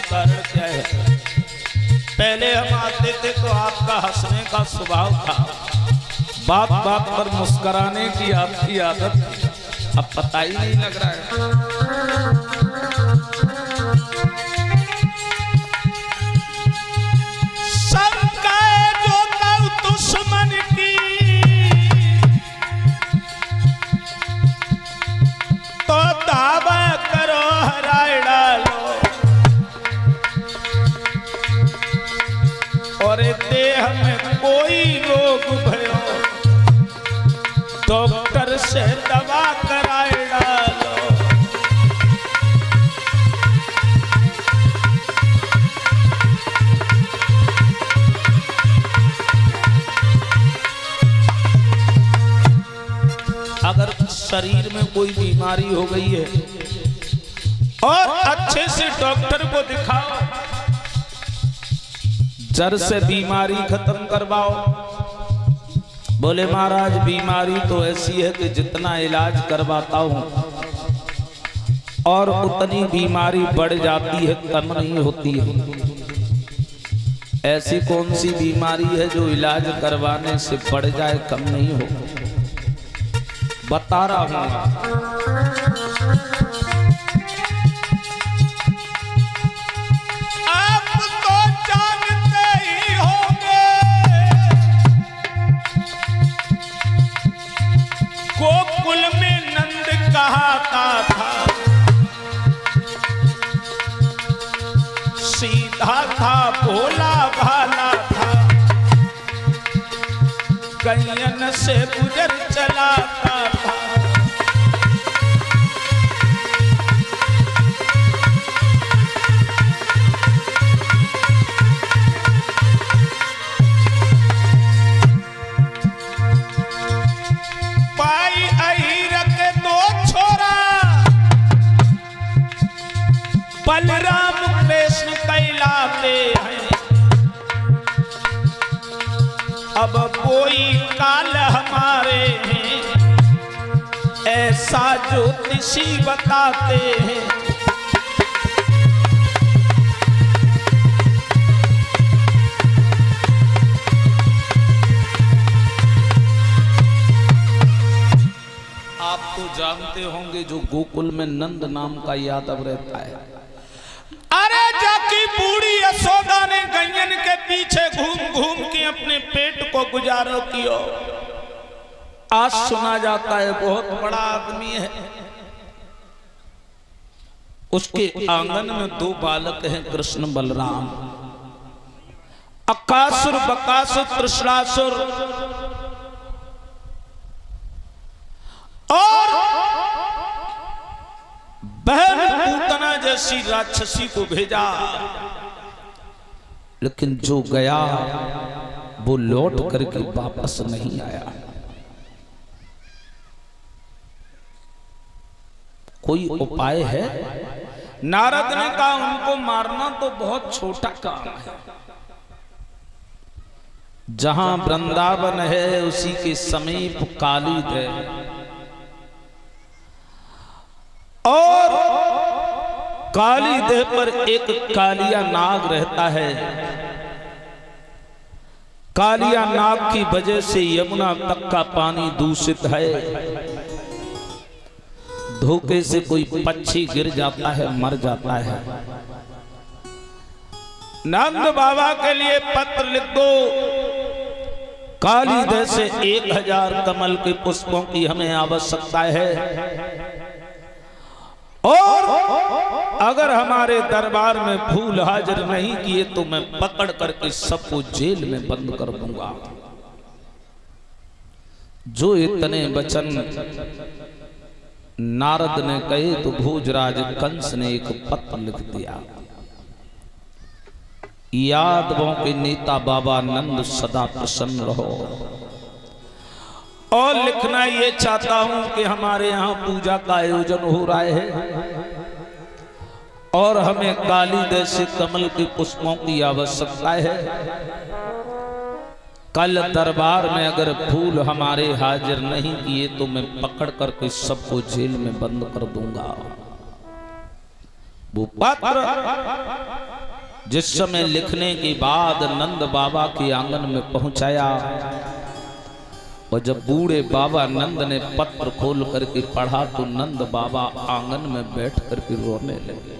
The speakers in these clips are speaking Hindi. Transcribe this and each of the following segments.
कारण क्या है? पहले हम आते थे तो आपका हंसने का स्वभाव था, बात बात पर मुस्कुराने की आपकी आदत थी, अब पता ही नहीं लग रहा है। सबका जो कल दुश्मन की तो दावा करो हराए डालो, और देह में कोई रोग भयो डॉक्टर से दवा कराए डालो। अगर शरीर में कोई बीमारी हो गई है और अच्छे से डॉक्टर को दिखाओ, जड़ से बीमारी खत्म करवाओ। बोले महाराज बीमारी तो ऐसी है कि जितना इलाज करवाता हूं और उतनी बीमारी बढ़ जाती है, कम नहीं होती है। ऐसी कौन सी बीमारी है जो इलाज करवाने से बढ़ जाए, कम नहीं हो? बता रहा हूं। गोकुल में नंद कहाता था, सीधा था, भोला भाला था, गैयन से गुजर चलाता था। बलराम कृष्ण कहलाते हैं, अब कोई काल हमारे हैं, ऐसा ज्योतिषी बताते हैं। आप तो जानते होंगे जो गोकुल में नंद नाम का यादव रहता है, अरे जाकी बूढ़ी यशोदा ने गैयन के पीछे घूम घूम के अपने पेट को गुजारो कियो। आज सुना जाता है बहुत बड़ा आदमी है, उसके आंगन में दो बालक हैं, कृष्ण बलराम। अकासुर बकासुर त्रिशरासुर और बहन पूतना जैसी राक्षसी को भेजा, लेकिन जो गया वो लौट करके वापस नहीं आया। कोई उपाय है? नारद ने कहा उनको मारना तो बहुत छोटा काम है, जहां वृंदावन है उसी के समीप कालीद है, और काली देह पर एक कालिया नाग रहता है। कालिया नाग की वजह से यमुना तक का पानी दूषित है। धोखे से कोई पक्षी गिर जाता है, मर जाता है। नंद बाबा के लिए पत्र लिख दो, काली देह से 1000 कमल के पुष्पों की हमें आवश्यकता है, और अगर हमारे दरबार में फूल हाजिर नहीं किए तो मैं पकड़ करके सबको जेल में बंद कर दूंगा। जो इतने वचन नारद ने कहे तो भोजराज कंस ने एक पत्र लिख दिया, यादवों के नेता बाबा नंद सदा प्रसन्न रहो। और लिखना ये चाहता हूं कि हमारे यहाँ पूजा का आयोजन हो रहा है और हमें काली देह से कमल के पुष्पों की आवश्यकता है। कल दरबार में अगर फूल हमारे हाजिर नहीं किए तो मैं पकड़ करके सबको जेल में बंद कर दूंगा। वो पत्र जिस समय लिखने के बाद नंद बाबा के आंगन में पहुंचाया और जब बूढ़े बाबा नंद ने पत्र खोल करके पढ़ा तो नंद बाबा आंगन में बैठ करके रोने लगे।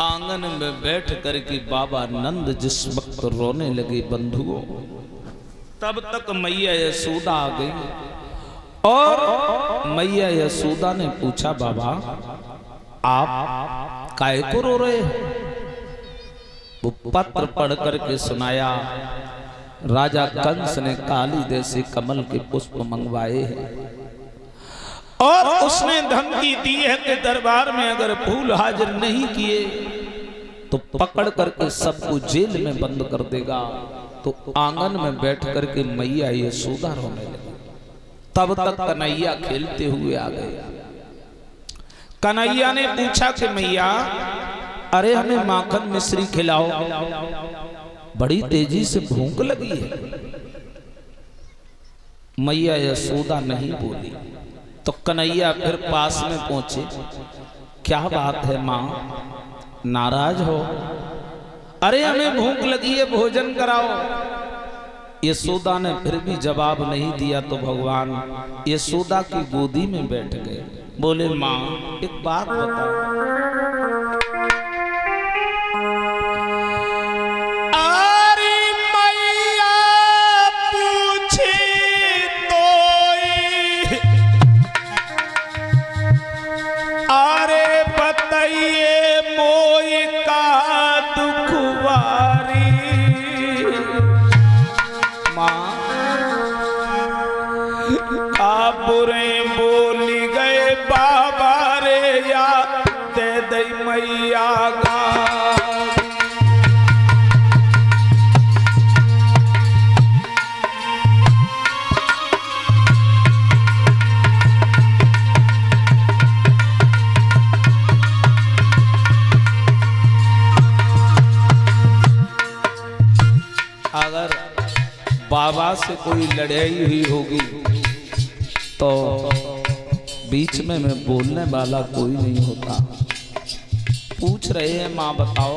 आंगन में बैठ करके बाबा नंद जिस वक्त रोने लगे बंधुओं, तब तक मैया यशोदा आ गई और मैया यशोदा ने पूछा, बाबा आप काहे को रो रहे हो? वो पत्र पढ़ करके सुनाया, राजा कंस ने काली जैसे कमल के पुष्प मंगवाए हैं और उसने धमकी दी है कि दरबार में अगर फूल हाजिर नहीं किए तो पकड़ करके सबको जेल में बंद कर देगा। तो आंगन में बैठ करके मैया यशोदा रोने लगी। तब तक कन्हैया खेलते हुए आ गए। कन्हैया ने पूछा कि मैया, अरे हमें माखन मिश्री खिलाओ, बड़ी तेजी से भूख लगी है। मैया यशोदा नहीं बोली। तो कन्हैया फिर पास में पहुंचे, क्या बात है माँ, नाराज हो? अरे हमें भूख लगी है, भोजन कराओ। यशोदा ने फिर भी जवाब नहीं दिया तो भगवान यशोदा की गोदी में बैठ गए। बोले, माँ एक बात बताओ। अगर बाबा से कोई लड़ाई हुई होगी तो बीच में मैं बोलने वाला कोई नहीं होता। पूछ रहे हैं, माँ बताओ।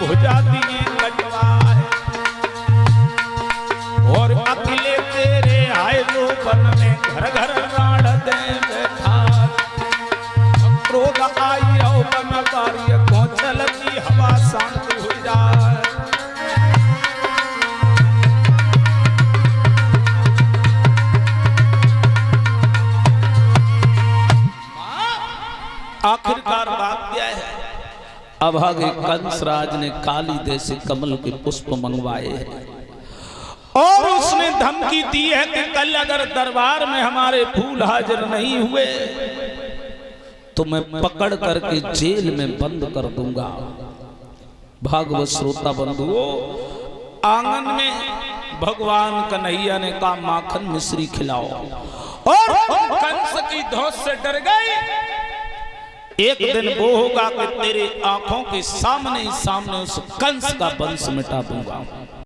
भुजा दिए लजवाए और अकेले तेरे आए जो बन में घर घर राण दे बैठा क्रोध आई आओ बन कार्य को चलती हवा शांत हो जाए आखिरकार बात क्या है अभागे कंसराज ने काली देश कमल के पुष्प मंगवाए हैं और उसने धमकी दी है कि कल अगर दरबार में हमारे फूल हाजिर नहीं हुए तो मैं पकड़ करके जेल में बंद कर दूंगा। भागवत श्रोता बंधुओं आंगन में भगवान कन्हैया ने कहा माखन मिश्री खिलाओ और कंस की धौंस से डर गई। एक दिन वो होगा कि तेरे आंखों के सामने ही सामने उस कंस का वंश मिटा दूंगा।